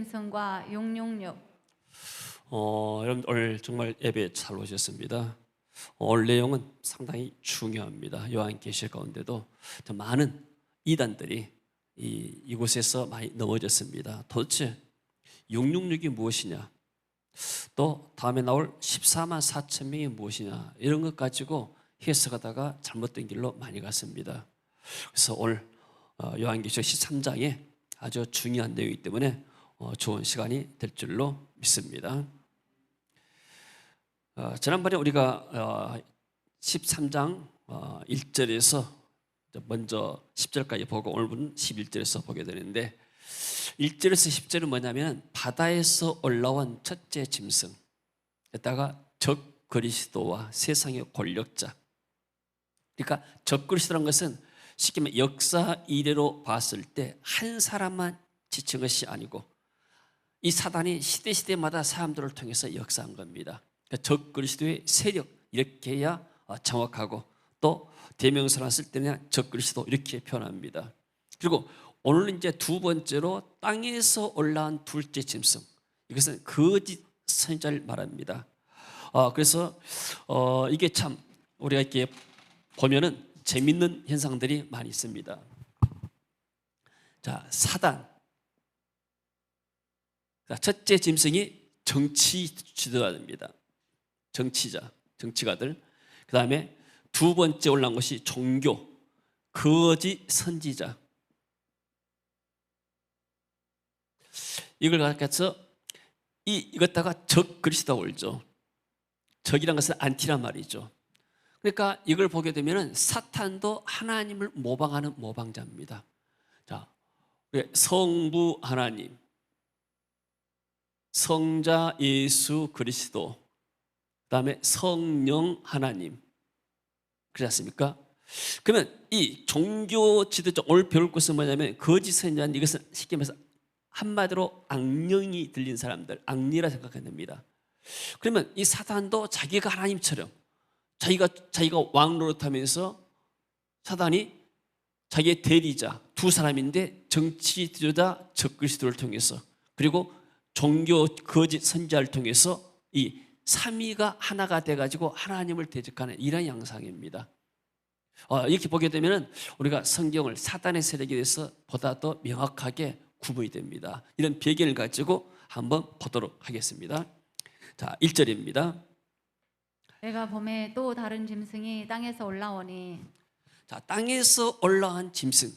짐승과 666. 여러분 오늘 정말 예배 잘 오셨습니다. 오늘 내용은 상당히 중요합니다. 요한계시 가운데도 많은 이단들이 이곳에서 많이 넘어졌습니다. 도대체 666이 무엇이냐, 또 다음에 나올 14만 4천 명이 무엇이냐, 이런 것 가지고 해석하다가 잘못된 길로 많이 갔습니다. 그래서 오늘 요한계시 13장에 아주 중요한 내용이기 때문에 좋은 시간이 될 줄로 믿습니다. 지난번에 우리가 13장 1절에서 먼저 10절까지 보고 오늘은 11절에서 보게 되는데, 1절에서 10절은 뭐냐면 바다에서 올라온 첫째 짐승, 에다가 적 그리스도와 세상의 권력자. 그러니까 적 그리스도라는 것은 쉽게 말하면 역사 이래로 봤을 때 한 사람만 지친 것이 아니고 이 사단이 시대마다 사람들을 통해서 역사한 겁니다. 그러니까 적 그리스도의 세력, 이렇게 해야 정확하고, 또 대명사를 쓸 때는 적 그리스도 이렇게 표현합니다. 그리고 오늘 이제 두 번째로 땅에서 올라온 둘째 짐승, 이것은 거짓 선지자를 말합니다. 그래서 이게 참 우리가 이렇게 보면은 재밌는 현상들이 많이 있습니다. 자, 사단. 첫째 짐승이 정치 지도자입니다. 정치자, 정치가들. 그 다음에 두 번째 올라온 것이 종교, 거짓 선지자. 이걸 갖다가 이것다가 적 그리스도가 올죠. 적이란 것은 안티란 말이죠. 그러니까 이걸 보게 되면 사탄도 하나님을 모방하는 모방자입니다. 자, 성부 하나님, 성자 예수 그리스도, 그 다음에 성령 하나님, 그렇지 않습니까? 그러면 이 종교 지도자 오늘 배울 것은 뭐냐면 거짓 선지자는, 이것은 쉽게 말해서 한마디로 악령이 들린 사람들, 악리라 생각해야 됩니다. 그러면 이 사탄도 자기가 하나님처럼 자기가 왕 노릇하면서, 사단이 자기의 대리자 두 사람인데 정치 지도자 적 그리스도를 통해서, 그리고 종교 거짓 선지자를 통해서 이 삼위가 하나가 돼가지고 하나님을 대적하는 이런 양상입니다. 이렇게 보게 되면 우리가 성경을 사단의 세력에 대해서 보다 더 명확하게 구분이 됩니다. 이런 배경을 가지고 한번 보도록 하겠습니다. 자, 1절입니다. 내가 봄에 또 다른 짐승이 땅에서 올라오니. 자, 땅에서 올라온 짐승,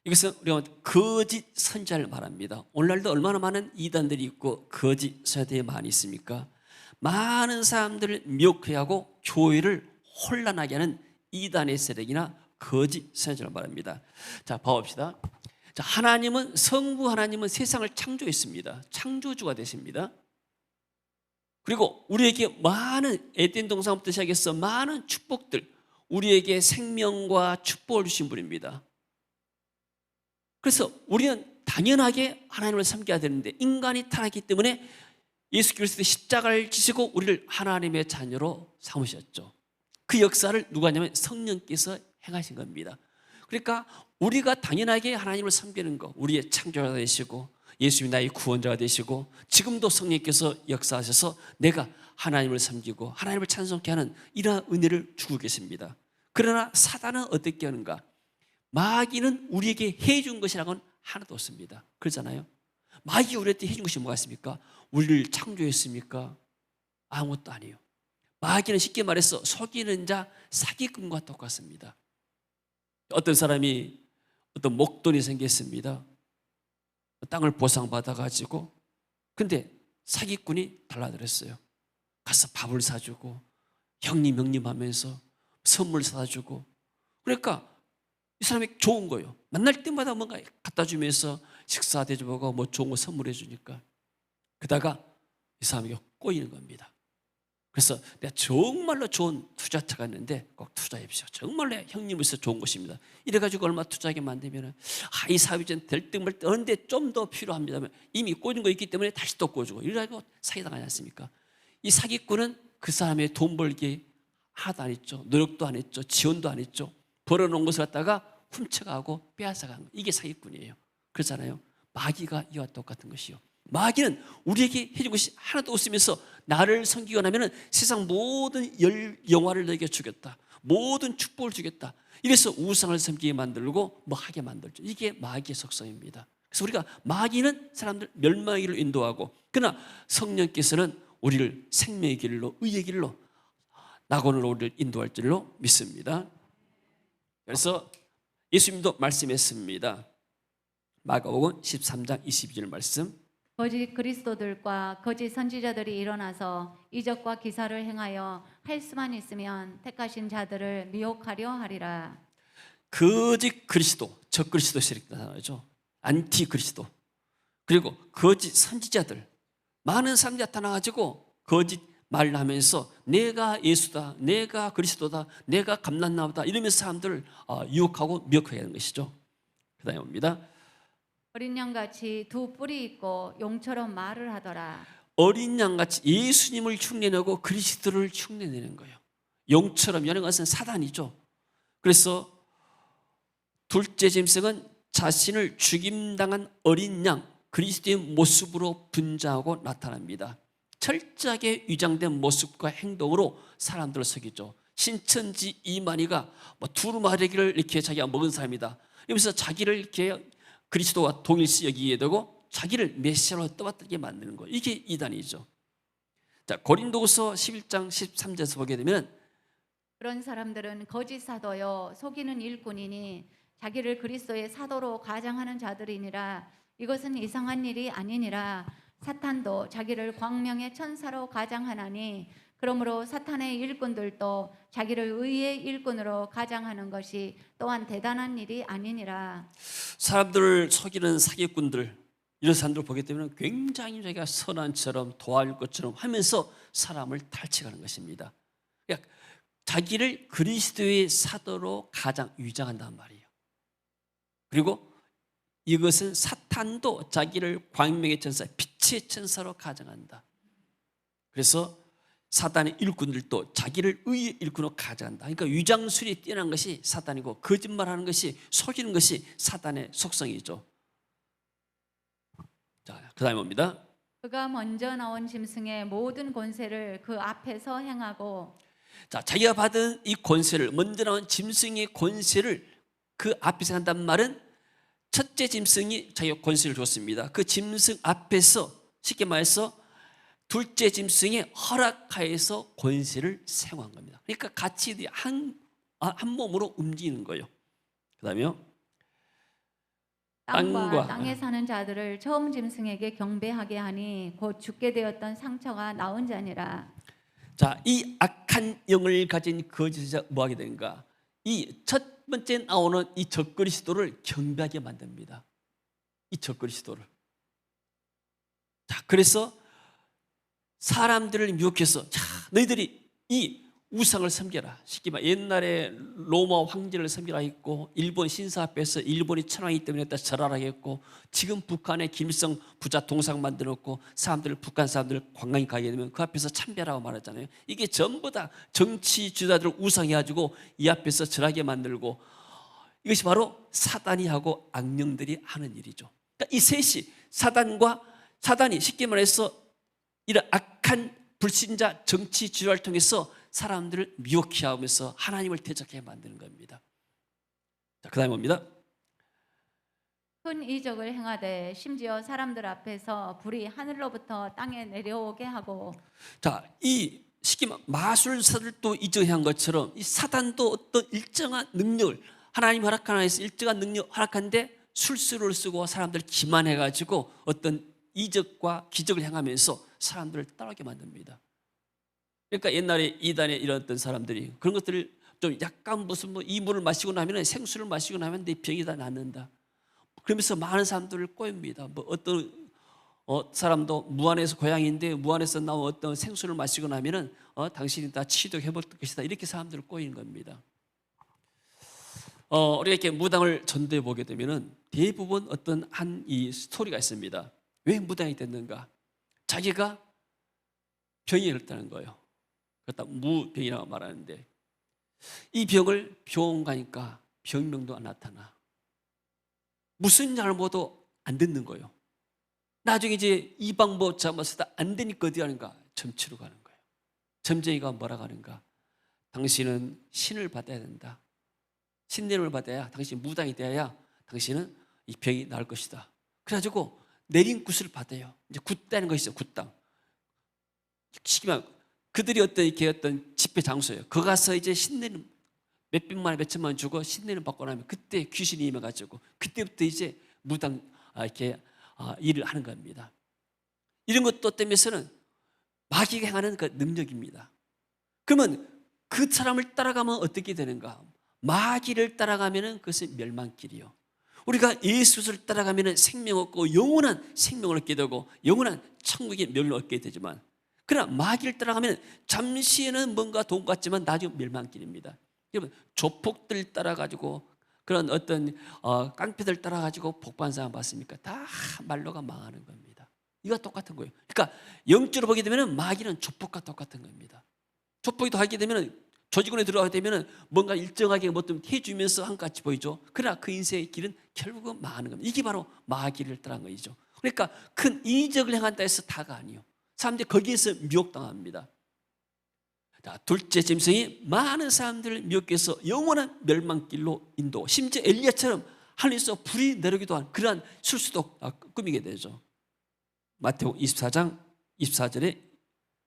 이것은 우리가 거짓 선지자를 말합니다. 오늘날도 얼마나 많은 이단들이 있고 거짓 선지자들이 많이 있습니까? 많은 사람들을 미혹해 하고 교회를 혼란하게 하는 이단의 세력이나 거짓 선지자를 말합니다. 자, 봐봅시다. 자, 하나님은, 성부 하나님은 세상을 창조했습니다. 창조주가 되십니다. 그리고 우리에게 많은, 에덴 동산부터 시작해서 많은 축복들, 우리에게 생명과 축복을 주신 분입니다. 그래서 우리는 당연하게 하나님을 섬겨야 되는데, 인간이 타락했기 때문에 예수 그리스도의 십자가를 지시고 우리를 하나님의 자녀로 삼으셨죠. 그 역사를 누가 하냐면 성령께서 행하신 겁니다. 그러니까 우리가 당연하게 하나님을 섬기는 거, 우리의 창조자가 되시고 예수님이 나의 구원자가 되시고, 지금도 성령께서 역사하셔서 내가 하나님을 섬기고 하나님을 찬송케 하는 이러한 은혜를 주고 계십니다. 그러나 사단은 어떻게 하는가? 마귀는 우리에게 해준 것이라고는 하나도 없습니다. 그렇잖아요. 마귀 우리한테 해준 것이 뭐가 있습니까? 우리를 창조했습니까? 아무것도 아니에요. 마귀는 쉽게 말해서 속이는 자, 사기꾼과 똑같습니다. 어떤 사람이 어떤 목돈이 생겼습니다. 땅을 보상받아가지고, 근데 사기꾼이 달라들었어요. 가서 밥을 사주고 형님 하면서 선물 사주고, 그러니까 이 사람이 좋은 거예요. 만날 때마다 뭔가 갖다 주면서 식사 대접하고 뭐 좋은 거 선물해 주니까, 그러다가 이 사람이 꼬이는 겁니다. 그래서 내가 정말로 좋은 투자처가 있는데 꼭 투자해보십시오. 정말로 형님으로서 좋은 것입니다. 이래가지고 얼마 투자하게 만들면 이 사업이 좀 될듯 말듯 좀 더 필요합니다. 이미 꽂은 거 있기 때문에 다시 또 꽂고, 이래가지고 사기당하지 않습니까? 이 사기꾼은 그 사람의 돈 벌기 하나도 안 했죠. 노력도 안 했죠. 지원도 안 했죠. 벌어놓은 것을 갖다가 훔쳐가고 빼앗아가는 거, 이게 사기꾼이에요. 그렇잖아요. 마귀가 이와 똑같은 것이요. 마귀는 우리에게 해준 것이 하나도 없으면서 나를 섬기고 나면 세상 모든 영화를 너에게 주겠다, 모든 축복을 주겠다, 이래서 우상을 섬기게 만들고 뭐 하게 만들죠. 이게 마귀의 속성입니다. 그래서 우리가, 마귀는 사람들 멸망의 길로 인도하고, 그러나 성령께서는 우리를 생명의 길로, 의의 길로, 낙원으로 우리를 인도할 줄로 믿습니다. 그래서 예수님도 말씀했습니다. 마가복음 13장 22절 말씀. 거짓 그리스도들과 거짓 선지자들이 일어나서 이적과 기사를 행하여 할 수만 있으면 택하신 자들을 미혹하려 하리라. 거짓 그리스도, 적그리스도 세력 나타나죠. 안티 그리스도, 그리고 거짓 선지자들, 많은 사람들이 나타나가지고 거짓 말을 하면서 내가 예수다, 내가 그리스도다, 내가 감난나보다 이러면서 사람들을 유혹하고 미혹하게 하는 것이죠. 그 다음에 봅니다. 어린 양같이 두 뿔이 있고 용처럼 말을 하더라. 어린 양같이 예수님을 흉내내고 그리스도를 흉내내는 거예요. 용처럼, 여는 것은 사단이죠. 그래서 둘째 짐승은 자신을 죽임당한 어린 양 그리스도의 모습으로 분장하고 나타납니다. 철저하게 위장된 모습과 행동으로 사람들을 속이죠. 신천지 이만희가 두루마리기를 이렇게 자기가 먹은 사람이다, 이러면서 자기를 이렇게 그리스도와 동일시 여기게 되고 자기를 메시아로 떠받들게 만드는 거예요. 이게 이단이죠. 자, 고린도후서 11장 13절에서 보게 되면, 그런 사람들은 거짓 사도요 속이는 일꾼이니 자기를 그리스도의 사도로 가장하는 자들이니라. 이것은 이상한 일이 아니니라. 사탄도 자기를 광명의 천사로 가장하나니 그러므로 사탄의 일꾼들도 자기를 의의 일꾼으로 가장하는 것이 또한 대단한 일이 아니니라. 사람들을 속이는 사기꾼들, 이런 사람들을 보게 되면 굉장히 자기가 선한처럼 도와줄 것처럼 하면서 사람을 탈취하는 것입니다. 그러니까 자기를 그리스도의 사도로 가장 위장한단 말이에요. 그리고 이것은 사탄도 자기를 광명의 천사, 빛의 천사로 가장한다. 그래서 사탄의 일꾼들도 자기를 의의 일꾼으로 가장한다. 그러니까 위장술이 뛰어난 것이 사탄이고, 거짓말하는 것이, 속이는 것이 사탄의 속성이죠. 자, 그 다음에 봅니다. 그가 먼저 나온 짐승의 모든 권세를 그 앞에서 행하고. 자, 자기가 받은 이 권세를, 먼저 나온 짐승의 권세를 그 앞에서 한단 말은, 첫째 짐승이 자기가 권세를 줬습니다. 그 짐승 앞에서, 쉽게 말해서 둘째 짐승의 허락하에서 권세를 사용한 겁니다. 그러니까 같이 한 몸으로 움직이는 거예요. 그 다음에요. 땅과 땅에 사는 자들을 처음 짐승에게 경배하게 하니 곧 죽게 되었던 상처가 나온 자니라. 자, 이 악한 영을 가진 거짓자 뭐하게 되는가? 이 첫 번째 나오는 이 적그리스도를 경배하게 만듭니다. 이 적그리스도를. 자, 그래서 사람들을 미혹해서, 자, 너희들이 이 우상을 섬겨라. 쉽게 말, 옛날에 로마 황제를 섬기라 했고, 일본 신사 앞에서 일본이 천황이기 때문에 절하라 했고, 지금 북한에 김일성 부자 동상 만들었고, 사람들, 북한 사람들 관광이 가게 되면 그 앞에서 참배라고 말하잖아요. 이게 전부 다 정치 주자들을 우상해가지고 이 앞에서 절하게 만들고, 이것이 바로 사단이 하고 악령들이 하는 일이죠. 그러니까 이 셋이, 사단이 쉽게 말해서 이런 악한 불신자 정치 주자를 통해서 사람들을 미혹해 하면서 하나님을 대적하게 만드는 겁니다. 자, 그 다음에 봅니다. 큰 이적을 행하되 심지어 사람들 앞에서 불이 하늘로부터 땅에 내려오게 하고. 자, 이 쉽게 마술사들도 이적한 것처럼 이 사단도 어떤 일정한 능력을, 하나님 허락한 안에서 일정한 능력 허락한데 술수를 쓰고 사람들을 기만해가지고 어떤 이적과 기적을 행하면서 사람들을 따라오게 만듭니다. 그러니까 옛날에 이단에 이런 어떤 사람들이 그런 것들을 좀 약간 무슨 이물을 마시고 나면, 생수를 마시고 나면 내 병이 다 낫는다, 그러면서 많은 사람들을 꼬입니다. 어떤 사람도 무안에서 고향인데 무안에서 나온 어떤 생수를 마시고 나면은 당신이 다 치유되고 회복될 것이다, 이렇게 사람들을 꼬이는 겁니다. 우리가 이렇게 무당을 전도해 보게 되면은 대부분 어떤 한 이 스토리가 있습니다. 왜 무당이 됐는가? 자기가 병이 걸렸다는 거예요. 그렇다 무병이라고 말하는데, 이 병을 병원 가니까 병명도 안 나타나, 무슨 잘못도 안 듣는 거예요. 나중에 이제 이 방법 잡았을 때 안 되니까 어디 가는가? 점치러 가는 거예요. 점쟁이가 뭐라고 하는가? 당신은 신을 받아야 된다. 신내림을 받아야 당신 무당이 되어야 당신은 이 병이 나을 것이다. 그래가지고 내린 굿을 받아요. 이제 굿다는 것이 있어요. 굿당. 시키면 그들이 어떤 이렇게 어떤 집회 장소예요. 거 가서 이제 신내림 몇백만 원, 몇천만 원 주고 신내림 받고 나면 그때 귀신이 임해가지고 그때부터 이제 무당 이렇게 일을 하는 겁니다. 이런 것도 때문에서는 마귀가 행하는 그 능력입니다. 그러면 그 사람을 따라가면 어떻게 되는가? 마귀를 따라가면은 그것은 멸망길이요. 우리가 예수를 따라가면은 생명 얻고 영원한 생명을 얻게 되고 영원한 천국의 멸을 얻게 되지만, 그러나 마귀를 따라가면 잠시에는 뭔가 돈 같지만 나중에 멸망길입니다. 여러분, 조폭들 따라가지고 그런 어떤 깡패들 따라가지고 복받은 사람 봤습니까? 다 말로가 망하는 겁니다. 이거 똑같은 거예요. 그러니까 영적으로 보게 되면 마귀는 조폭과 똑같은 겁니다. 조폭이 하게 되면 조직원에 들어가게 되면 뭔가 일정하게 뭐 좀 해주면서 한같이 보이죠. 그러나 그 인생의 길은 결국은 망하는 겁니다. 이게 바로 마귀를 따라간 것이죠. 그러니까 큰 이적을 행한다 해서 다가 아니에요. 사람들이 거기에서 미혹당합니다. 자, 둘째 짐승이 많은 사람들을 미혹해서 영원한 멸망길로 인도, 심지어 엘리야처럼 하늘에서 불이 내려오기도 한 그러한 술수도 꾸미게 되죠. 마태복음 24장 24절에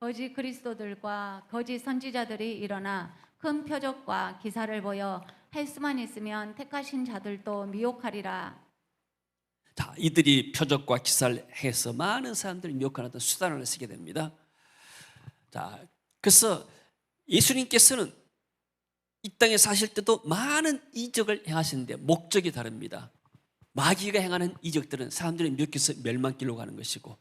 거짓 그리스도들과 거짓 선지자들이 일어나 큰 표적과 기사를 보여 할 수만 있으면 택하신 자들도 미혹하리라. 자, 이들이 표적과 기사를 해서 많은 사람들을 미혹하는 어떤 수단을 쓰게 됩니다. 자, 그래서 예수님께서는 이 땅에 사실 때도 많은 이적을 행하시는데 목적이 다릅니다. 마귀가 행하는 이적들은 사람들을 미혹해서 멸망길로 가는 것이고,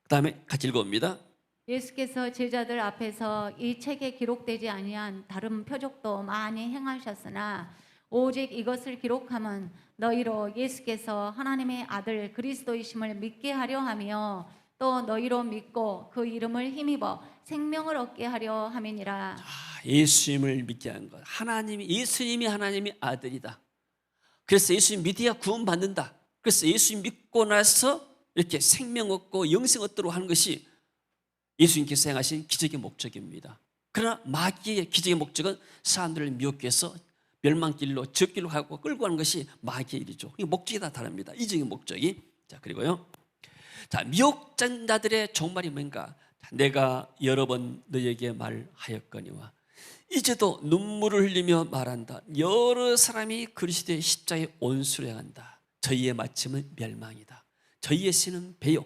그 다음에 같이 읽어봅니다. 예수께서 제자들 앞에서 이 책에 기록되지 아니한 다른 표적도 많이 행하셨으나 오직 이것을 기록함은 너희로 예수께서 하나님의 아들 그리스도이심을 믿게 하려 하며 또 너희로 믿고 그 이름을 힘입어 생명을 얻게 하려 함이니라. 예수님을 믿게 하는 것. 예수님이 하나님의 아들이다. 그래서 예수님 믿어야 구원받는다. 그래서 예수님 믿고 나서 이렇게 생명 얻고 영생 얻도록 하는 것이 예수님께서 행하신 기적의 목적입니다. 그러나 마귀의 기적의 목적은 사람들을 미혹해서 멸망길로 적길로 가고 끌고 가는 것이 마귀의 일이죠. 목적이 다 다릅니다. 이적의 목적이. 자, 그리고요. 자, 미혹자들의 종말이 뭔가? 내가 여러 번 너에게 말하였거니와 이제도 눈물을 흘리며 말한다. 여러 사람이 그리스도의 십자가에 온수를 행한다. 저희의 마침은 멸망이다. 저희의 신은 배요.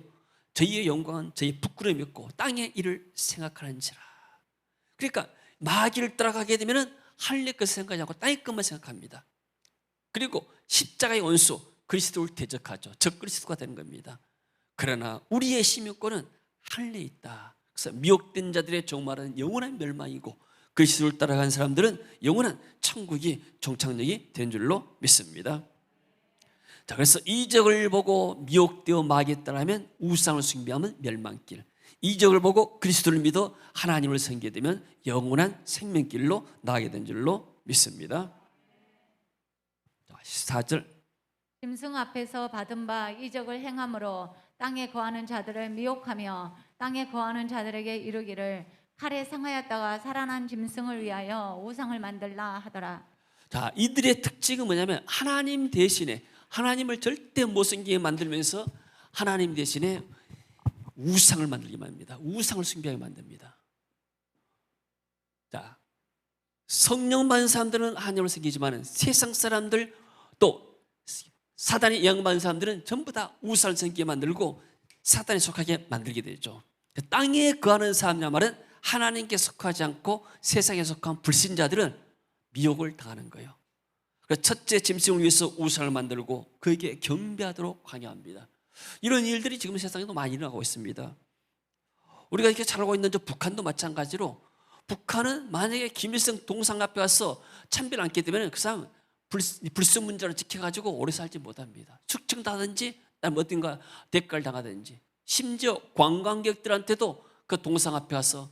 저희의 영광은 저희 부끄러움이 없고 땅의 일을 생각하는지라. 그러니까 마귀를 따라가게 되면 하늘의 것을 생각하지 않고 땅의 것만 생각합니다. 그리고 십자가의 원수 그리스도를 대적하죠. 적 그리스도가 되는 겁니다. 그러나 우리의 심유권은 하늘에 있다. 그래서 미혹된 자들의 종말은 영원한 멸망이고 그리스도를 따라간 사람들은 영원한 천국이 종착역이 된 줄로 믿습니다. 자, 그래서 이적을 보고 미혹되어 마귀에 따라하면 우상을 숭배하면 멸망길, 이적을 보고 그리스도를 믿어 하나님을 섬기게 되면 영원한 생명길로 나가게 된 줄로 믿습니다. 14절 짐승 앞에서 받은 바 이적을 행함으로 땅에 거하는 자들을 미혹하며 땅에 거하는 자들에게 이르기를 칼에 상하였다가 살아난 짐승을 위하여 우상을 만들라 하더라. 자, 이들의 특징은 뭐냐면 하나님 대신에 하나님을 절대 못 섬기게 만들면서 하나님 대신에 우상을 만들게 만듭니다. 우상을 숭배하게 만듭니다. 자, 성령 받은 사람들은 하나님을 섬기지만 세상 사람들 또 사단에 영향받은 사람들은 전부 다 우상을 섬기게 만들고 사단에 속하게 만들게 되죠. 땅에 거하는 사람이란 말은 하나님께 속하지 않고 세상에 속한 불신자들은 미혹을 당하는 거예요. 첫째 짐승을 위해서 우상을 만들고 그에게 경배하도록 강요합니다. 이런 일들이 지금 세상에도 많이 일어나고 있습니다. 우리가 이렇게 잘 알고 있는 저 북한도 마찬가지로, 북한은 만약에 김일성 동상 앞에 가서 참배를 앉게 되면 그 사람은 불순문자로 지켜가지고 오래 살지 못합니다. 숙청당하든지 어딘가 대가를 당하든지, 심지어 관광객들한테도 그 동상 앞에 가서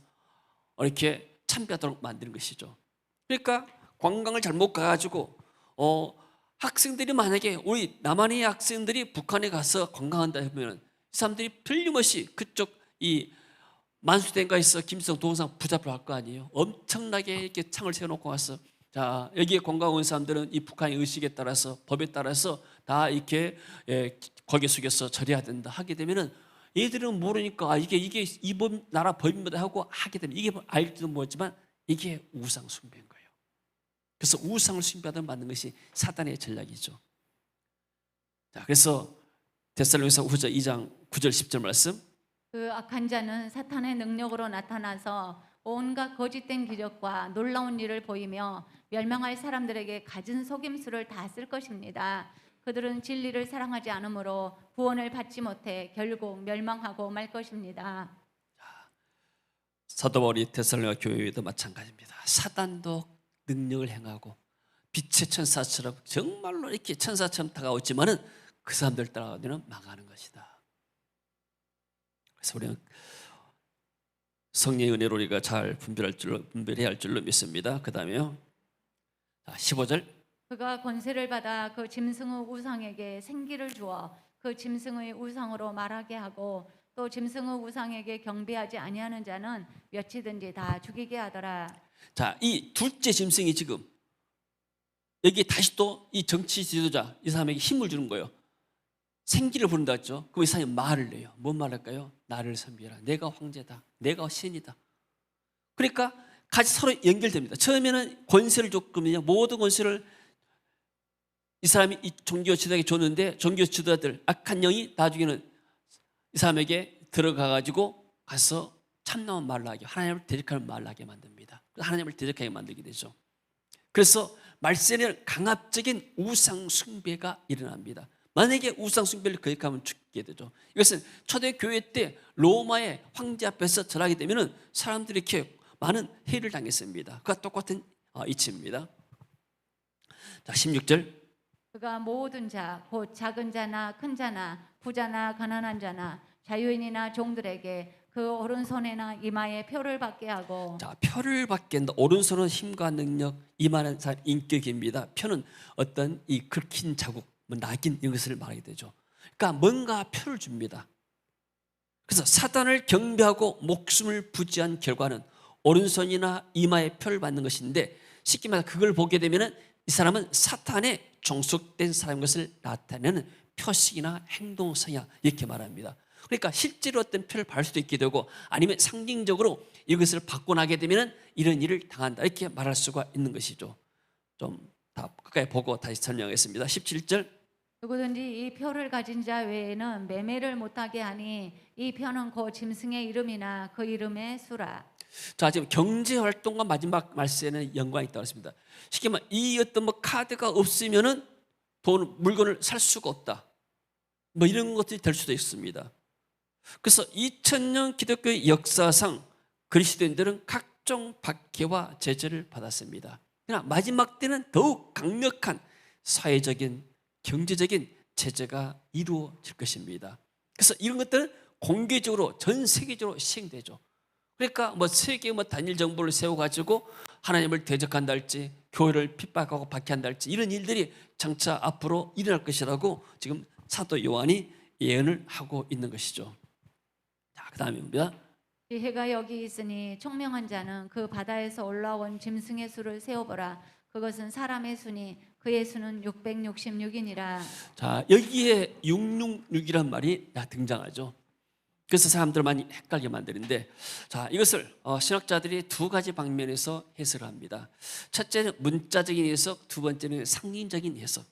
이렇게 참배하도록 만드는 것이죠. 그러니까 관광을 잘못 가가지고 학생들이 만약에 우리 남한의 학생들이 북한에 가서 관광한다 하면 사람들이 틀림없이 그쪽 이 만수대인가에서 김수성 동상 붙잡으러 갈 거 아니에요. 엄청나게 이렇게 창을 세워놓고 와서 자 여기에 공감 온 사람들은 이 북한의 의식에 따라서 법에 따라서 다 이렇게 고개 숙여서 절해야 된다 하게 되면은 얘들은 모르니까 이게 이 나라 법입니다 하고 하게 되면 이게 알지도 모르지만 이게 우상 숭배인 거예요. 그래서 우상을 숭배하다 만든 것이 사단의 전략이죠. 자 그래서 데살로니가서 후서 2장 9절 10절 말씀. 그 악한 자는 사탄의 능력으로 나타나서 온갖 거짓된 기적과 놀라운 일을 보이며 멸망할 사람들에게 갖은 속임수를 다 쓸 것입니다. 그들은 진리를 사랑하지 않으므로 구원을 받지 못해 결국 멸망하고 말 것입니다. 사도 바울이 데살로니가 교회에도 마찬가지입니다. 사단도 능력을 행하고 빛의 천사처럼 정말로 이렇게 천사처럼 다가오지만은 그 사람들 따라가면 망하는 것이다. 그래서 우리는 성령의 은혜로 우리가 잘 분별해야 할 줄로 믿습니다. 그 다음에요 15절. 그가 권세를 받아 그 짐승의 우상에게 생기를 주어 그 짐승의 우상으로 말하게 하고 또 짐승의 우상에게 경배하지 아니하는 자는 몇이든지 다 죽이게 하더라. 자, 이 둘째 짐승이 지금 여기 다시 또 이 정치 지도자 이 사람에게 힘을 주는 거예요. 생기를 부른다 했죠. 그럼 이 사람이 말을 내요. 뭔 말할까요? 나를 섬기라. 내가 황제다. 내가 신이다. 그러니까 같이 서로 연결됩니다. 처음에는 권세를 줬거든요. 모든 권세를 이 사람이 이 종교 지도자에게 줬는데 종교 지도자들 악한 영이 나중에는 이 사람에게 들어가가지고 가서 참나온 말을 하게 하나님을 대적하는 말을 하게 만듭니다. 하나님을 대적하게 만들게 되죠. 그래서 말세에는 강압적인 우상 숭배가 일어납니다. 만약에 우상 숭배를 거역하면 죽게 되죠. 이것은 초대 교회 때 로마의 황제 앞에서 절하게 되면 사람들이 이렇게 많은 해를 당했습니다. 그와 똑같은 이치입니다. 자, 16절. 그가 모든 자, 곧 작은 자나 큰 자나 부자나 가난한 자나 자유인이나 종들에게 그 오른손에나 이마에 표를 받게 하고. 자, 표를 받게 한다. 오른손은 힘과 능력, 이마는 인격입니다. 표는 어떤 이 긁힌 자국, 낙인 이런 것을 말하게 되죠. 그러니까 뭔가 표를 줍니다. 그래서 사단을 경배하고 목숨을 부지한 결과는 오른손이나 이마에 표를 받는 것인데 쉽게 말해서 그걸 보게 되면 이 사람은 사탄에 종속된 사람인 것을 나타내는 표식이나 행동 성향 이렇게 말합니다. 그러니까 실제로 어떤 표를 받을 수도 있게 되고 아니면 상징적으로 이것을 받고 나게 되면 이런 일을 당한다 이렇게 말할 수가 있는 것이죠. 좀 다 끝까지 보고 다시 설명하겠습니다. 17절. 누구든지 이 표를 가진 자 외에는 매매를 못하게 하니 이 표는 그 짐승의 이름이나 그 이름의 수라. 자, 지금 경제활동과 마지막 말세에는 연관이 있다고 했습니다. 쉽게 말하면 이 어떤 카드가 없으면은 물건을 살 수가 없다. 이런 것들이 될 수도 있습니다. 그래서 2000년 기독교의 역사상 그리스도인들은 각종 박해와 제재를 받았습니다. 그러나 마지막 때는 더욱 강력한 사회적인 경제적인 제재가 이루어질 것입니다. 그래서 이런 것들은 공개적으로 전 세계적으로 시행되죠. 그러니까 세계 단일 정부를 세워가지고 하나님을 대적한다 할지 교회를 핍박하고 박해한다 할지 이런 일들이 장차 앞으로 일어날 것이라고 지금 사도 요한이 예언을 하고 있는 것이죠. 자, 그 다음입니다. 이 해가 여기 있으니 총명한 자는 그 바다에서 올라온 짐승의 수를 세어보라. 그것은 사람의 수니 그의 수는 666이니라. 자, 여기에 666이란 말이 등장하죠. 그래서 사람들 많이 헷갈리게 만드는데, 자, 이것을 신학자들이 두 가지 방면에서 해석을 합니다. 첫째는 문자적인 해석, 두 번째는 상징적인 해석.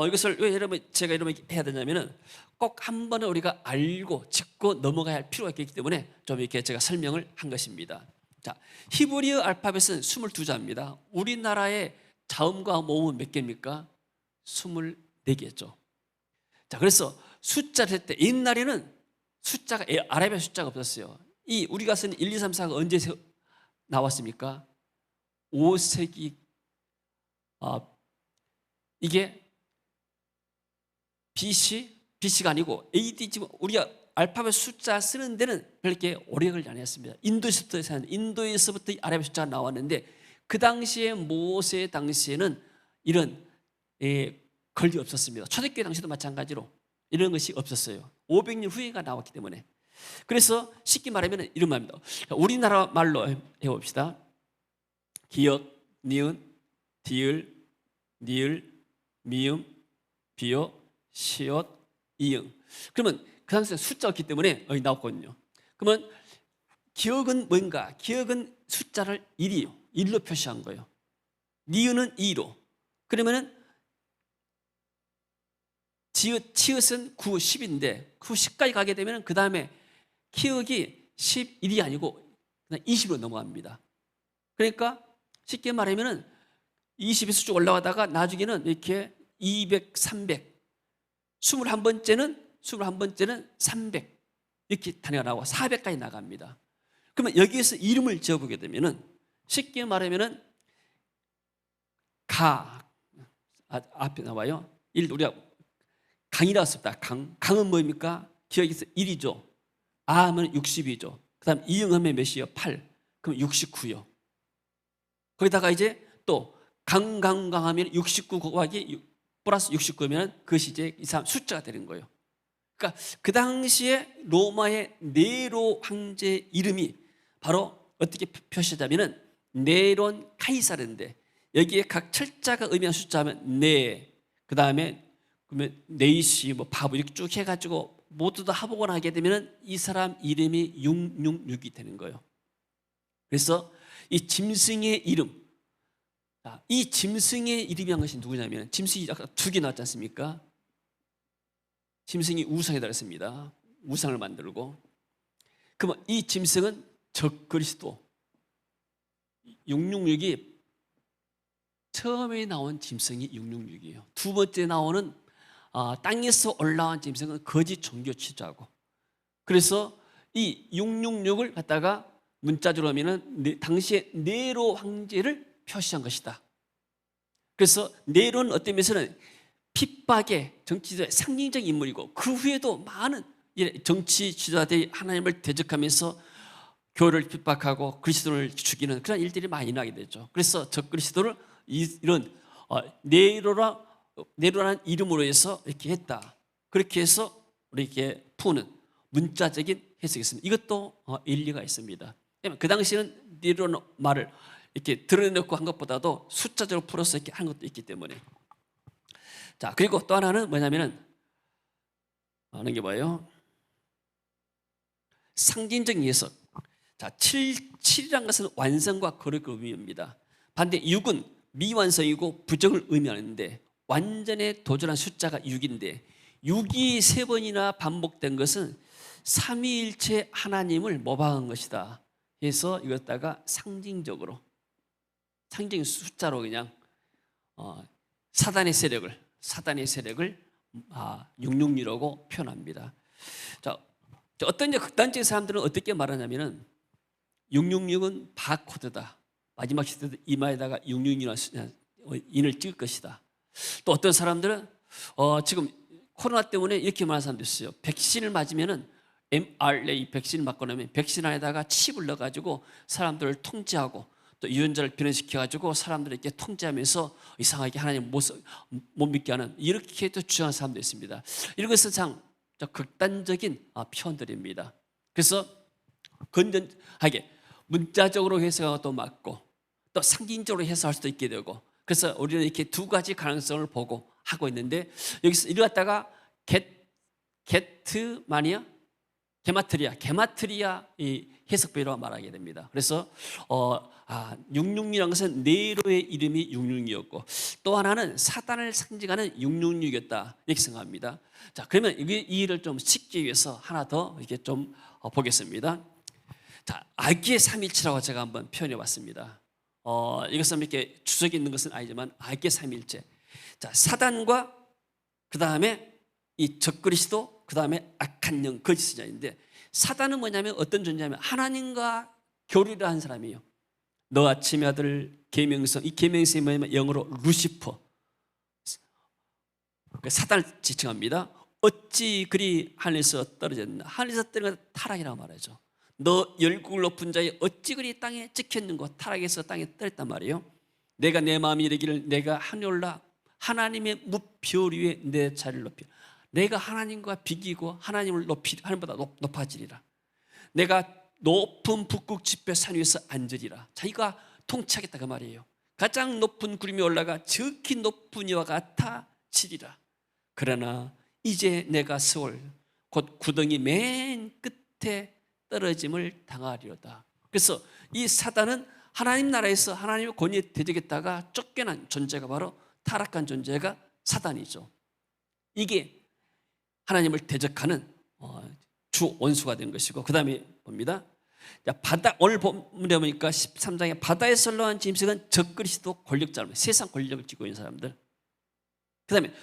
이것을 왜 제가 이렇게 해야 되냐면은 꼭 한 번에 우리가 알고 짚고 넘어가야 할 필요가 있기 때문에 좀 이렇게 제가 설명을 한 것입니다. 자, 히브리어 알파벳은 22자입니다. 우리나라의 자음과 모음은 몇 개입니까? 24개죠. 자, 그래서 숫자를 할 때 옛날에는 숫자가 아라비아 숫자가 없었어요. 우리가 쓰는 1, 2, 3, 4가 언제 나왔습니까? 5세기 이게 BC가 아니고 AD. 지금 우리가 알파벳 숫자 쓰는 데는 그렇게 오래 걸리지 않았습니다. 인도에서부터 아라비아 숫자가 나왔는데 그 당시에 모세 당시에는 이런 권리 없었습니다. 초대교회 당시도 마찬가지로 이런 것이 없었어요. 500년 후에가 나왔기 때문에. 그래서 쉽게 말하면 이런 말입니다. 우리나라 말로 해봅시다. 기역, 니은, 디을, 니을, 미음, 비읍, 시옷, 이응. 그러면 그 다음에 숫자가 없기 때문에 여기 나왔거든요. 그러면 기역은 뭔가? 기역은 숫자를 1이요. 1로 표시한 거예요. 니은은 2로. 그러면은 치읓은 9, 10인데 9, 10까지 가게 되면 그 다음에 기역이 11이 아니고 그냥 20으로 넘어갑니다. 그러니까 쉽게 말하면 20에서 쭉 올라가다가 나중에는 이렇게 200, 300, 21번째는 300 이렇게 단위가 나오고 400까지 나갑니다. 그러면 여기에서 이름을 지어보게 되면은 쉽게 말하면은 앞에 나와요. 우리가 강이라고 썼다. 강은 뭐입니까? 기억에서 1이죠. 하면 60이죠. 그 다음 이응하면 몇이요? 8. 그럼 69요. 거기다가 이제 또 강하면 69 곱하기 플러스 69면 그것이 이제 이 사람 숫자가 되는 거예요. 그러니까 그 당시에 로마의 네로 황제 이름이 바로 어떻게 표시하자면은 네론 카이사르인데 여기에 각 철자가 의미하는 숫자면 네, 그 다음에 그러면 네이시, 뭐 바보 이렇게 쭉 해가지고 모두 다 합을 하게 되면 이 사람 이름이 666이 되는 거예요. 그래서 이 짐승의 이름, 이 짐승의 이름이란 것이 누구냐면 짐승이 아까 2개 나왔지 않습니까? 짐승이 우상에다 했습니다. 우상을 만들고. 그러면 이 짐승은 적그리스도 666이 처음에 나온 짐승이 666이에요. 두 번째 나오는 땅에서 올라온 짐승은 거짓 종교 지도자고. 그래서 이 666을 갖다가 문자적으로 하면은 당시에 네로 황제를 표시한 것이다. 그래서 네로는 어떤 면에서는 핍박의 정치지도의 상징적인 인물이고 그 후에도 많은 정치 지도자들이 하나님을 대적하면서 교회를 핍박하고 그리스도를 죽이는 그런 일들이 많이 나게 되죠. 그래서 적그리스도를 이런 네로라는 이름으로 해서 이렇게 했다. 그렇게 해서 우리 이렇게 푸는 문자적인 해석이 있습니다. 이것도 일리가 있습니다. 그 당시에는 네로는 말을 이렇게 드러내놓고 한 것보다도 숫자적으로 풀어서 이렇게 한 것도 있기 때문에. 자, 그리고 또 하나는 뭐냐면은 하는 게 뭐예요? 상징적인 해석. 자, 7이라는 것은 완성과 거룩을 의미합니다. 반대 6은 미완성이고 부정을 의미하는데 완전에 도전한 숫자가 6인데 6이 3번이나 반복된 것은 삼위일체 하나님을 모방한 것이다. 그래서 이것다가 상징적인 숫자로 그냥 사단의 세력을 666이라고 표현합니다. 자, 어떤 이제 극단적인 사람들은 어떻게 말하냐면은 666은 바코드다. 마지막 시대 때 이마에다가 666이라는 인을 찍을 것이다. 또 어떤 사람들은 지금 코로나 때문에 이렇게 말하는 사람도 있어요. 백신을 맞으면은 mRNA 백신을 맞고 나면 백신 안에다가 칩을 넣어가지고 사람들을 통제하고 또 유전자를 변형시켜가지고 사람들을 이렇게 통제하면서 이상하게 하나님 못 믿게 하는 이렇게 또 주장하는 사람도 있습니다. 이런 것은 참 극단적인 표현들입니다. 그래서 건전하게 문자적으로 해석하는 것도 맞고 또 상징적으로 해석할 수도 있게 되고 그래서 우리는 이렇게 두 가지 가능성을 보고 하고 있는데 여기서 이를 갖다가 게마트리아 이 해석배로 말하게 됩니다. 그래서 666이라는 것은 네로의 이름이 666이었고 또 하나는 사단을 상징하는 666이었다 이렇게 생각합니다. 자, 그러면 이 일을 좀 쉽기 위해서 하나 더 이렇게 좀 보겠습니다. 자, 악의 삼일체라고 제가 한번 표현해 봤습니다. 이것은 이렇게 주석이 있는 것은 아니지만 악의 삼일체. 자, 사단과 그 다음에 이 적그리스도 그 다음에 악한 영 거짓 자인데 사단은 뭐냐면 어떤 존재냐면 하나님과 교류를 한 사람이에요. 너 아침의 아들 계명성, 이 계명성이 뭐냐면 영어로 루시퍼, 사단을 지칭합니다. 어찌 그리 하늘에서 떨어졌나? 하늘에서 떨어진 것 타락이라고 말하죠. 너 열국을 높은 자에 어찌 그리 땅에 찍혔는고? 타락에서 땅에 떨어졌단 말이에요. 내가 내 마음이 이르기를 내가 하늘 올라 하나님의 무별 위에 내 자리를 높여 내가 하나님과 비기고 하나님을 하나님보다 높아지리라. 내가 높은 북극 지폐 산 위에서 앉으리라. 자기가 통치하겠다 그 말이에요. 가장 높은 구름이 올라가 적히 높은 이와 같아지리라. 그러나 이제 내가 세월 곧 구덩이 맨 끝에 떨어짐을 당하리로다. 그래서 이 사단은 하나님 나라에서 하나님의 권위에 대적했다가 쫓겨난 존재가 바로 타락한 존재가 사단이죠. 이게 하나님을 대적하는 주 원수가 된 것이고, 그 다음에 봅니다. 오늘 본문에 보니까 13장에 바다에서 올라온 짐승은 적그리스도 권력자입니다. 세상 권력을 쥐고 있는 사람들. 그 다음에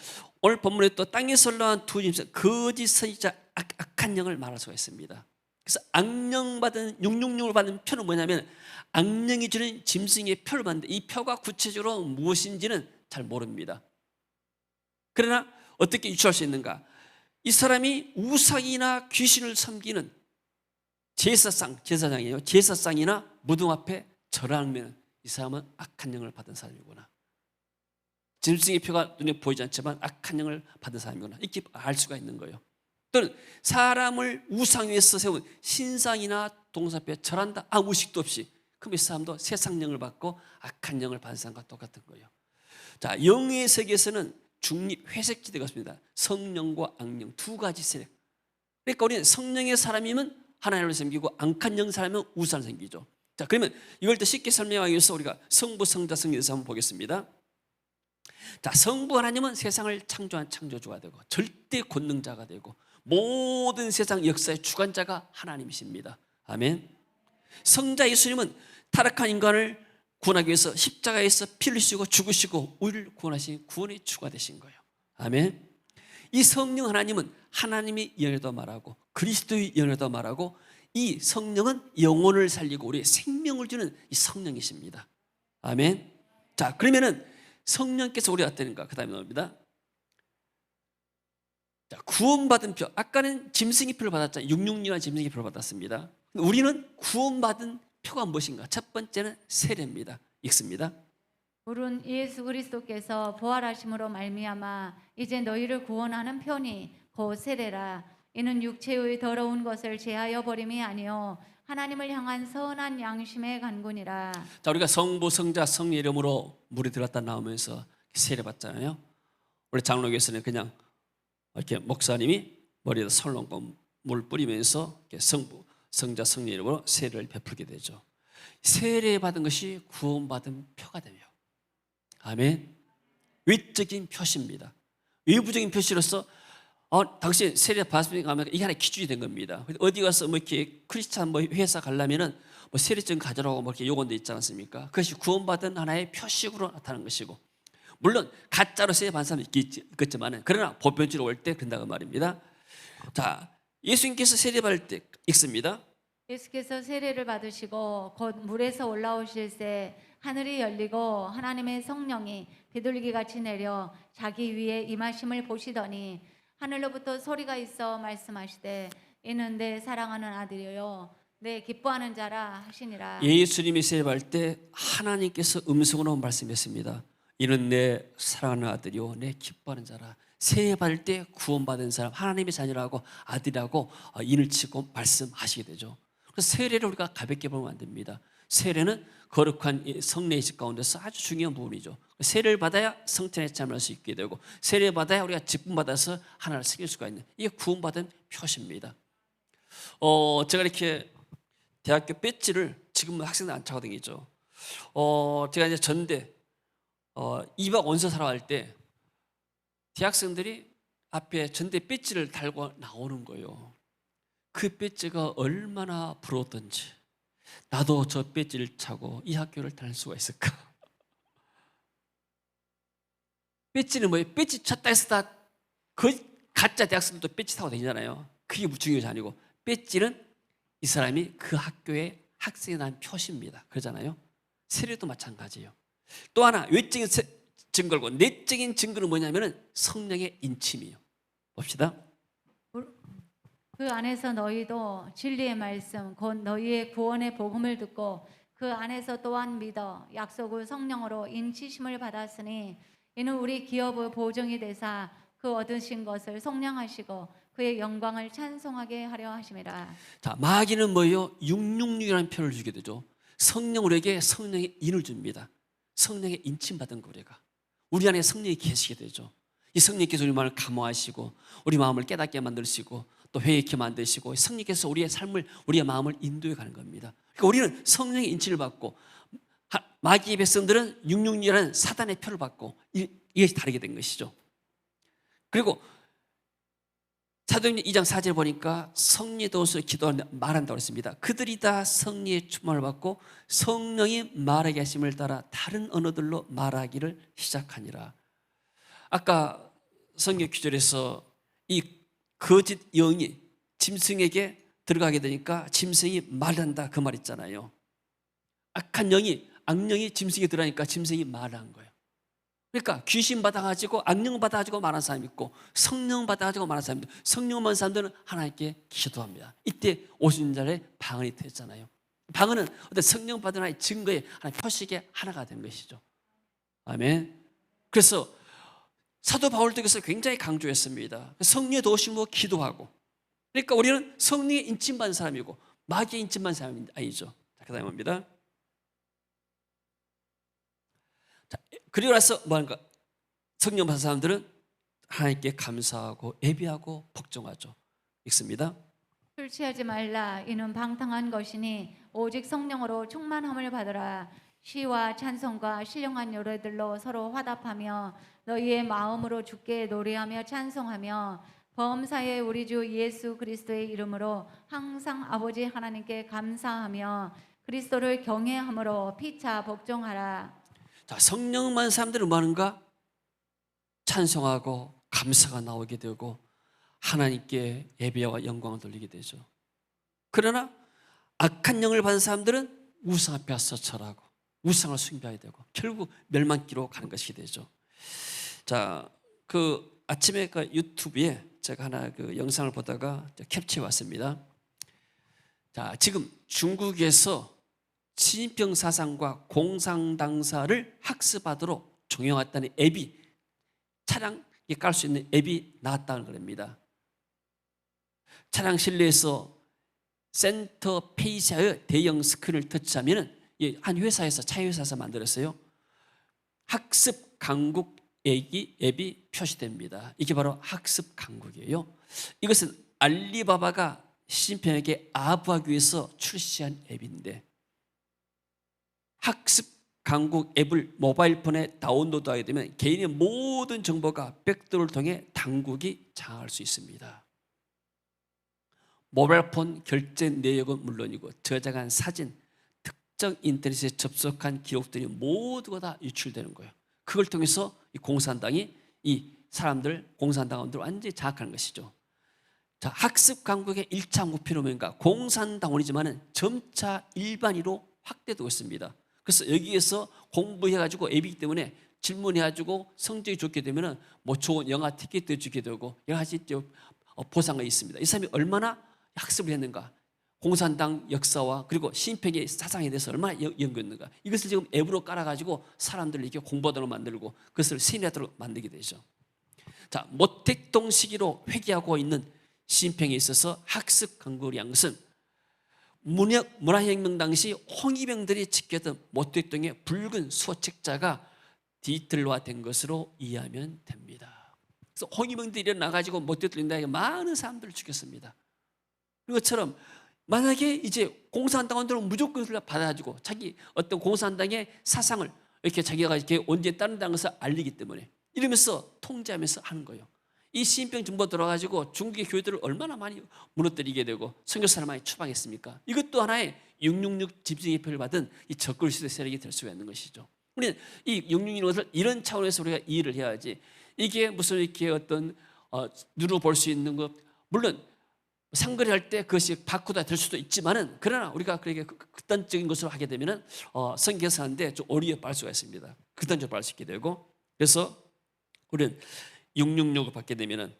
오늘 본문에 또 땅에서 올라온 두 짐승, 거짓 선지자, 악한 영을 말할 수가 있습니다. 그래서 악령 받은 666을 받는 표는 뭐냐면 악령이 주는 짐승의 표를 받는데 이 표가 구체적으로 무엇인지는 잘 모릅니다. 그러나 어떻게 유추할 수 있는가? 이 사람이 우상이나 귀신을 섬기는 제사장이에요. 제사상이나 무덤 앞에 절하면 이 사람은 악한 영을 받은 사람이구나. 짐승의 표가 눈에 보이지 않지만 악한 영을 받은 사람이구나. 이렇게 알 수가 있는 거예요. 또는 사람을 우상 위에서 세운 신상이나 동상 앞에 절한다. 아무 의식도 없이. 그럼 이 사람도 세상 영을 받고 악한 영을 받은 사람과 똑같은 거예요. 자, 영의 세계에서는 중립 회색지대가 있습니다. 성령과 악령 두 가지 세력. 그러니까 우리는 성령의 사람이면 하나님을 섬기고 악한 영 사람이면 우상을 섬기죠. 자, 그러면 이걸 더 쉽게 설명하기 위해서 우리가 성부, 성자, 성령에서 한번 보겠습니다. 자, 성부 하나님은 세상을 창조한 창조주가 되고 절대 권능자가 되고 모든 세상 역사의 주관자가 하나님이십니다. 아멘. 성자 예수님은 타락한 인간을 구원하기 위해서 십자가에서 피를 흘리시고 죽으시고 우리를 구원하신 구원의 주가 되신 거예요. 아멘. 이 성령 하나님은 하나님의 영에도 말하고 그리스도의 영에도 말하고 이 성령은 영혼을 살리고 우리의 생명을 주는 이 성령이십니다. 아멘. 자, 그러면은 성령께서 우리가 어떠는가? 그 다음에 나옵니다. 자, 구원받은 표. 아까는 짐승의 표를 받았잖아요. 666이라는 짐승의 표를 받았습니다. 우리는 구원받은 표가 무엇인가? 첫 번째는 세례입니다. 읽습니다. 물은 예수 그리스도께서 부활하심으로 말미암아 이제 너희를 구원하는 편이 곧 세례라. 이는 육체의 더러운 것을 제하여 버림이 아니요 하나님을 향한 선한 양심의 간구니라. 자, 우리가 성부, 성자, 성령 이름으로 물에 들어갔다 나오면서 세례 받잖아요. 원래 장로교에서는 그냥 이렇게 목사님이 머리에다 손 얹고 물 뿌리면서 성부, 성자, 성령 이름으로 세례를 베풀게 되죠. 세례 받은 것이 구원받은 표가 돼요. 아멘. 외적인 표시입니다. 외부적인 표시로서 당신 세례 받았으니까 하면 이게 하나의 기준이 된 겁니다. 어디 가서 뭐 이렇게 크리스찬 뭐 회사 가려면은 뭐 세례증 가져라고 뭐 이렇게 요건돼 있지 않습니까? 그것이 구원받은 하나의 표식으로 나타나는 것이고, 물론 가짜로 세례 받은 사람이 있겠지만은 그러나 보편적으로 올 때 그런다고 말입니다. 자, 예수님께서 세례 받을 때 읽습니다. 예수께서 세례를 받으시고 곧 물에서 올라오실새 하늘이 열리고 하나님의 성령이 비둘기 같이 내려 자기 위에 임하심을 보시더니 하늘로부터 소리가 있어 말씀하시되 이는 내 사랑하는 아들이요 내 기뻐하는 자라 하시니라. 예수님이 세례 받을 때 하나님께서 음성으로 말씀했습니다. 이는 내 사랑하는 아들이요 내 기뻐하는 자라. 세례 받을 때 구원받은 사람 하나님의 자녀라고 아들이라고 인을 치고 말씀하시게 되죠. 그래서 세례를 우리가 가볍게 보면 안 됩니다. 세례는 거룩한 성례의 집 가운데서 아주 중요한 부분이죠. 세례를 받아야 성전에 참여할 수 있게 되고 세례를 받아야 우리가 직분 받아서 하나를 새길 수가 있는 이게 구원받은 표시입니다. 제가 이렇게 대학교 배지를 지금 학생들 안 차고 다니죠. 제가 이제 전대 2박 원서 사러 갈 때 대학생들이 앞에 전대 배지를 달고 나오는 거예요. 그 배지가 얼마나 부러웠던지. 나도 저 배지를 차고 이 학교를 다닐 수가 있을까? 배지는 뭐예요? 배지 찼다 해서 다 가짜 대학생들도 배지 타고 다니잖아요. 그게 중요한 게 아니고 배지는 이 사람이 그 학교의 학생에 대한 표시입니다. 그러잖아요. 세례도 마찬가지예요. 또 하나 외적인 증거고 내적인 증거는 뭐냐면은 성령의 인침이에요. 봅시다. 그 안에서 너희도 진리의 말씀 곧 너희의 구원의 복음을 듣고 그 안에서 또한 믿어 약속의 성령으로 인치심을 받았으니 이는 우리 기업의 보증이 되사 그 얻으신 것을 속량하시고 그의 영광을 찬송하게 하려 하심이라. 자, 마귀는 뭐예요? 666이라는 표현을 주게 되죠. 성령, 우리에게 성령의 인을 줍니다. 성령의 인침받은 거 우리 안에 성령이 계시게 되죠. 이 성령께서 우리 마음을 감화하시고 우리 마음을 깨닫게 만드시고 또 회개케 만드시고 성령께서 우리의 삶을, 우리의 마음을 인도해 가는 겁니다. 그러니까 우리는 성령의 인치를 받고 마귀의 백성들은 666이라는 사단의 표를 받고 이것이 다르게 된 것이죠. 그리고 사도행전 2장 4절 보니까 성리도서 말한다고 했습니다. 그들이 다 성리의 충만을 받고 성령이 말하게 하심을 따라 다른 언어들로 말하기를 시작하니라. 아까 성경 규절에서 이 거짓 영이 짐승에게 들어가게 되니까 짐승이 말한다 그 말 있잖아요. 악한 영이, 악령이 짐승에 들어가니까 짐승이 말한 거예요. 그러니까 귀신 받아가지고 악령 받아가지고 말하는 사람이 있고 성령 받아가지고 말하는 사람이 있고 성령 받은 사람들은 하나님께 기도합니다. 이때 오순절에 방언이 되었잖아요. 방언은 어떤 성령 받은 하나의 증거의 하나의 표식의 하나가 된 것이죠. 아멘. 그래서 사도 바울 쪽에서 굉장히 강조했습니다. 성령의 도우심으로 기도하고. 그러니까 우리는 성령의 인침받은 사람이고 마귀의 인침받은 사람이 아니죠. 그 다음에 봅니다. 자, 그리고 나서 뭐하는가? 성령 받은 사람들은 하나님께 감사하고 예배하고 복종하죠. 읽습니다. 술 취하지 말라. 이는 방탕한 것이니 오직 성령으로 충만함을 받으라. 시와 찬송과 신령한 노래들로 서로 화답하며 너희의 마음으로 주께 노래하며 찬송하며 범사의 우리 주 예수 그리스도의 이름으로 항상 아버지 하나님께 감사하며 그리스도를 경외함으로 피차 복종하라. 자, 성령만 사람들은 뭐하는가? 찬송하고 감사가 나오게 되고 하나님께 예배와 영광을 돌리게 되죠. 그러나 악한 영을 받은 사람들은 우상 앞에 와서 절하고 우상을 숭배하게 되고 결국 멸망기로 가는 것이 되죠. 자, 그 아침에 그 유튜브에 제가 하나 그 영상을 보다가 캡처해 왔습니다. 자, 지금 중국에서 시진핑 사상과 공산당사를 학습하도록 종영했다는 앱이 차량에 깔 수 있는 앱이 나왔다는 겁니다. 차량 실내에서 센터 페이지의 대형 스크린을 터치하면 한 회사에서 차회사에서 만들었어요. 학습 강국 앱이 표시됩니다. 이게 바로 학습 강국이에요. 이것은 알리바바가 시진핑에게 아부하기 위해서 출시한 앱인데 학습 강국 앱을 모바일 폰에 다운로드하게 되면 개인의 모든 정보가 백도어를 통해 당국이 장악할 수 있습니다. 모바일 폰 결제 내역은 물론이고 저장한 사진, 특정 인터넷에 접속한 기록들이 모두가 다 유출되는 거예요. 그걸 통해서 이 공산당이 이 사람들, 공산당원들을 완전히 장악하는 것이죠. 자, 학습 강국의 1차 목표는 뭔가? 공산당원이지만은 점차 일반인으로 확대되고 있습니다. 그래서 여기에서 공부해가지고 앱이기 때문에 질문해가지고 성적이 좋게 되면은 뭐 좋은 영화 티켓도 주게 되고 여러 가지 보상이 있습니다. 이 사람이 얼마나 학습을 했는가? 공산당 역사와 그리고 시진핑의 사상에 대해서 얼마나 연구했는가? 이것을 지금 앱으로 깔아가지고 사람들을 이렇게 공부하도록 만들고 그것을 세뇌하도록 만들게 되죠. 자, 모택동 시기로 회귀하고 있는 시진핑에 있어서 학습 강국이란 것은 문화혁명 당시 홍위병들이 지켰던 모택동의 붉은 수호책자가 디지털화된 것으로 이해하면 됩니다. 그래서 홍위병들이 일어나가지고 모택동에 많은 사람들을 죽였습니다. 그것처럼 만약에 이제 공산당원들은 무조건 받아가지고 자기 어떤 공산당의 사상을 이렇게 자기가 이렇게 온전히 따른다는 것을 알리기 때문에 이러면서 통제하면서 하는 거예요. 이 시진핑 정부 들어가지고 중국의 교회들을 얼마나 많이 무너뜨리게 되고 선교사를 많이 추방했습니까? 이것도 하나의 666 집중의 표를 받은 이 적그리스도 세력이 될 수가 있는 것이죠. 우리는 이 666인 것을 이런 차원에서 우리가 이해를 해야지 이게 무슨 이렇게 어떤 누르 볼 수 있는 것 물론 상거래할 때 그것이 바꾸다 될 수도 있지만은 그러나 우리가 그렇게 극단적인 것으로 하게 되면은 성경에서 하는데 좀 오류에 빠질 수가 있습니다. 극단적으로 빠질 수 있게 되고 그래서 우리는 666을 받게 되면은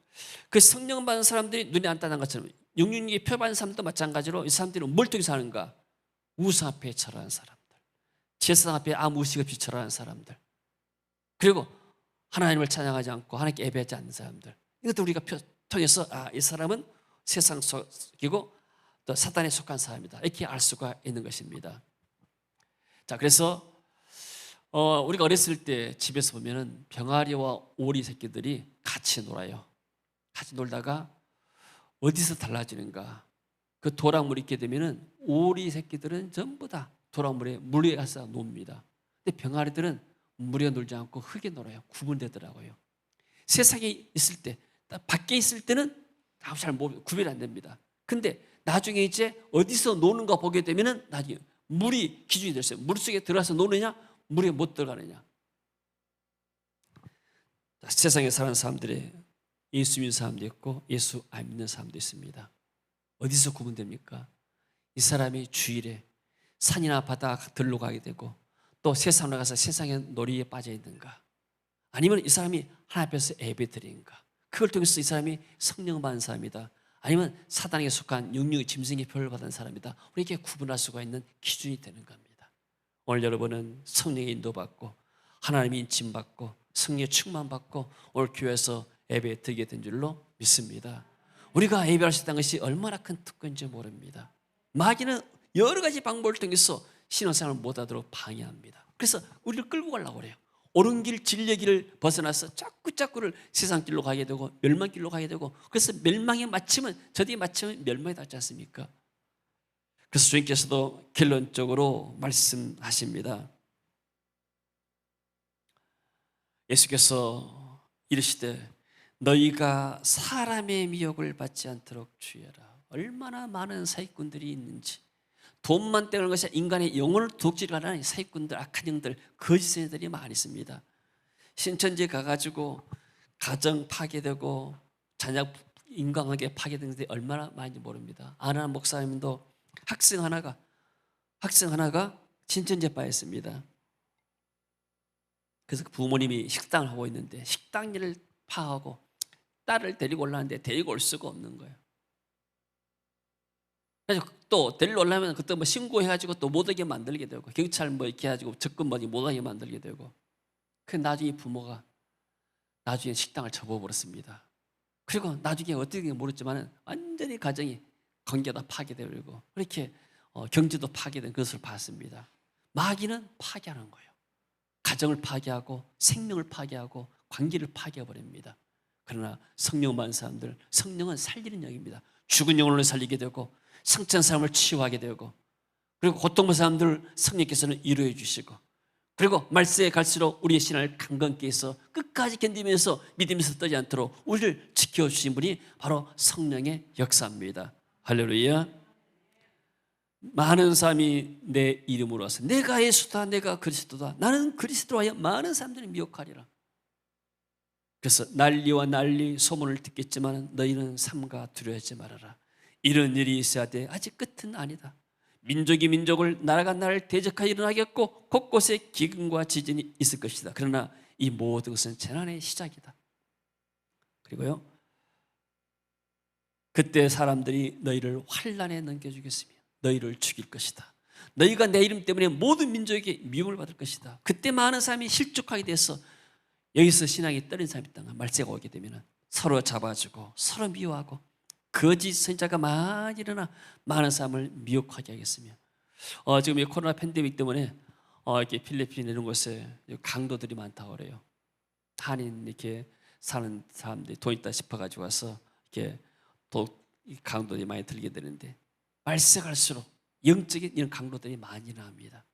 그 성령 받은 사람들이 눈에 안 따는 것처럼 666이 표 받은 사람도 마찬가지로 이 사람들은 뭘 통해서 하는가? 우상 앞에 절하는 사람들, 제사장 앞에 아무 의식 없이 절하는 사람들, 그리고 하나님을 찬양하지 않고 하나님께 예배하지 않는 사람들, 이것도 우리가 통해서 이 사람은 세상 속이고 또 사단에 속한 사람이다, 이렇게 알 수가 있는 것입니다. 자, 그래서 우리가 어렸을 때 집에서 보면은 병아리와 오리 새끼들이 같이 놀아요. 같이 놀다가 어디서 달라지는가? 그 도랑물이 있게 되면은 오리 새끼들은 전부 다 도랑물에 물에 가서 놉니다. 근데 병아리들은 물에 놀지 않고 흙에 놀아요. 구분되더라고요. 세상에 있을 때, 밖에 있을 때는 잘 구별이 안 됩니다. 근데 나중에 이제 어디서 노는가 보게 되면은 나중에 물이 기준이 됐어요. 물 속에 들어가서 노느냐, 물에 못 들어가느냐. 세상에 사는 사람들의 예수 믿는 사람도 있고 예수 안 믿는 사람도 있습니다. 어디서 구분됩니까? 이 사람이 주일에 산이나 바다 들로 가게 되고 또 세상으로 가서 세상의 놀이에 빠져 있는가, 아니면 이 사람이 하나님 앞에서 예배드리는가, 그걸 통해서 이 사람이 성령 받은 사람이다, 아니면 사단에게 속한 육육의 짐승의 표를 받은 사람이다, 우리에게 구분할 수가 있는 기준이 되는 겁니다. 오늘 여러분은 성령의 인도받고 하나님의 인침받고 성령의 충만받고 오늘 교회에서 예배 드리게 된 줄로 믿습니다. 우리가 예배할 수 있다는 것이 얼마나 큰 특권인지 모릅니다. 마귀는 여러 가지 방법을 통해서 신앙생활을 못하도록 방해합니다. 그래서 우리를 끌고 가려고 그래요. 옳은 길, 진리의 길을 벗어나서 자꾸를 세상 길로 가게 되고 멸망 길로 가게 되고, 그래서 멸망에 맞추면, 저들이 맞추면 멸망에 닿지 않습니까? 그래서 주님께서도 결론적으로 말씀하십니다. 예수께서 이르시되 너희가 사람의 미혹을 받지 않도록 주의하라. 얼마나 많은 사기꾼들이 있는지, 돈만 떼는 것이 인간의 영혼을 독질하는 사기꾼들, 악한 영들, 거짓 애들이 많이 있습니다. 신천지에 가가지고 가정 파괴되고 자녀 인간관계 파괴된 것들이 얼마나 많은지 모릅니다. 아는 목사님도 학생 하나가 신천지에 빠졌습니다. 그래서 부모님이 식당을 하고 있는데 식당 일을 파하고 딸을 데리고 올라왔는데 데리고 올 수가 없는 거예요. 그래서 또 데리러 오려면 그때 뭐 신고해가지고 또 못 오게 만들게 되고, 경찰 뭐 이렇게 해가지고 접근 못 하게 만들게 되고, 그 나중에 부모가 나중에 식당을 접어버렸습니다. 그리고 나중에 어떻게 된지 모르지만 완전히 가정이 관계가 파괴되고 그렇게 경제도 파괴된 것을 봤습니다. 마귀는 파괴하는 거예요. 가정을 파괴하고 생명을 파괴하고 관계를 파괴해버립니다. 그러나 성령 받은 사람들, 성령은 살리는 영입니다. 죽은 영혼을 살리게 되고 상처한 사람을 치유하게 되고, 그리고 고통받은 사람들을 성령께서는 위로해 주시고, 그리고 말세에 갈수록 우리의 신앙을 강건케 해서 끝까지 견디면서 믿으면서 떠지 않도록 우리를 지켜주신 분이 바로 성령의 역사입니다. 할렐루야. 많은 사람이 내 이름으로 와서 내가 예수다, 내가 그리스도다, 나는 그리스도로 하여 많은 사람들이 미혹하리라. 그래서 난리와 난리 소문을 듣겠지만 너희는 삼가 두려워하지 말아라. 이런 일이 있어야 돼. 아직 끝은 아니다. 민족이 민족을, 나라가 나라를 대적하여 일어나겠고 곳곳에 기근과 지진이 있을 것이다. 그러나 이 모든 것은 재난의 시작이다. 그리고요, 그때 사람들이 너희를 환난에 넘겨주겠으며 너희를 죽일 것이다. 너희가 내 이름 때문에 모든 민족에게 미움을 받을 것이다. 그때 많은 사람이 실족하게 돼서 여기서 신앙이 떨어진 사람이 있다가 말세가 오게 되면 서로 잡아주고 서로 미워하고 거짓 선지자가 많이 일어나 많은 사람을 미혹하게 하겠으며, 지금 이 코로나 팬데믹 때문에 이렇게 필리핀 이런 곳에 강도들이 많다고 그래요. 한인 이렇게 사는 사람들이 돈 있다 싶어가지고 와서 이렇게 강도들이 많이 들게 되는데, 말세 갈수록 영적인 이런 강도들이 많이 나옵니다.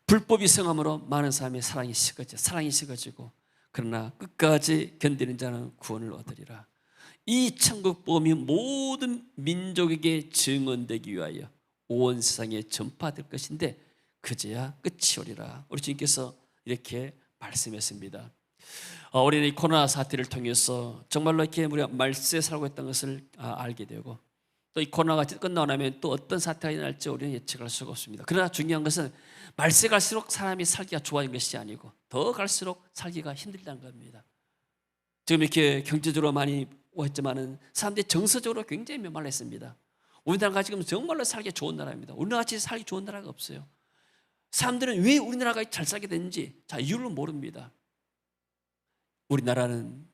불법이 성함으로 많은 사람의 사랑이 식어지고, 그러나 끝까지 견디는 자는 구원을 얻으리라. 이 천국 복음이 모든 민족에게 증언되기 위하여 온 세상에 전파될 것인데 그제야 끝이 오리라. 우리 주님께서 이렇게 말씀했습니다. 우리는 이 코로나 사태를 통해서 정말로 이렇게 우리가 말세에 살고 있다는 것을 알게 되고, 또 이 코로나가 끝나고 나면 또 어떤 사태가 일어날지 우리는 예측할 수가 없습니다. 그러나 중요한 것은 말세 갈수록 사람이 살기가 좋아진 것이 아니고 더 갈수록 살기가 힘들다는 겁니다. 지금 이렇게 경제적으로 많이 했지만은 사람들이 정서적으로 굉장히 메말랐습니다. 우리나라가 지금 정말로 살기 좋은 나라입니다. 우리나라같이 살기 좋은 나라가 없어요. 사람들은 왜 우리나라가 잘 살게 됐는지 이유를 모릅니다. 우리나라는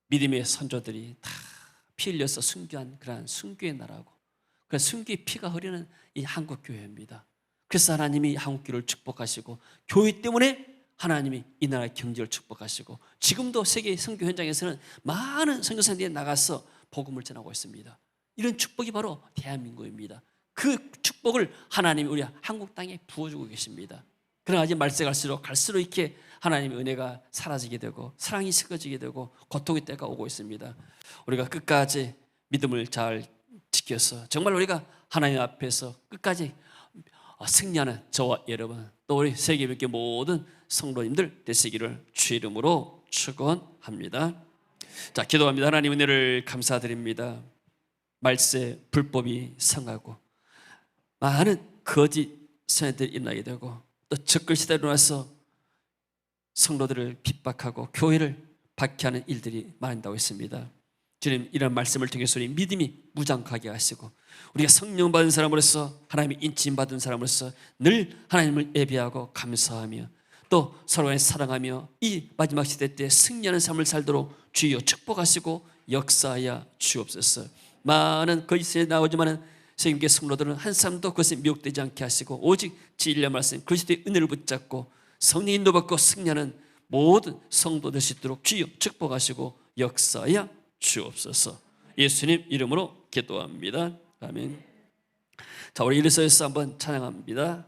믿음의 선조들이 다 피 흘려서 순교한 그러한 순교의 나라고, 그 순교의 피가 흐르는 이 한국 교회입니다. 그래서 하나님이 한국 교회를 축복하시고 교회 때문에 하나님이 이 나라의 경제를 축복하시고 지금도 세계 선교 현장에서는 많은 선교사님들이 나가서 복음을 전하고 있습니다. 이런 축복이 바로 대한민국입니다. 그 축복을 하나님이 우리 한국 땅에 부어주고 계십니다. 그러나 아직 말세 갈수록 이렇게 하나님의 은혜가 사라지게 되고 사랑이 식어지게 되고 고통의 때가 오고 있습니다. 우리가 끝까지 믿음을 잘 지켜서 정말 우리가 하나님 앞에서 끝까지 승리하는 저와 여러분, 또 우리 세계백교 모든 성도님들 되시기를 주의 이름으로 축원합니다. 자, 기도합니다. 하나님 은혜를 감사드립니다. 말세 불법이 성하고 많은 거짓 선생들이 일어나게 되고 또 적글시대로 일어나서 성도들을 핍박하고 교회를 박해하는 일들이 많다고 했습니다. 주님, 이런 말씀을 통해서 우리 믿음이 무장하게 하시고 우리가 성령 받은 사람으로서 하나님의 인침 받은 사람으로서 늘 하나님을 예배하고 감사하며 또 서로의 사랑하며 이 마지막 시대 때 승리하는 삶을 살도록 주여 축복하시고 역사하여 주옵소서. 많은 거짓에 나오지만은 세임계 성도들은 한 사람도 그것에 미혹되지 않게 하시고 오직 진리의 말씀 그리스도의 은혜를 붙잡고 성령 인도받고 승리하는 모든 성도 될 수 있도록 주여 축복하시고 역사하여 주옵소서. 예수님 이름으로 기도합니다. 아멘. 자, 우리 일어서서 한번 찬양합니다.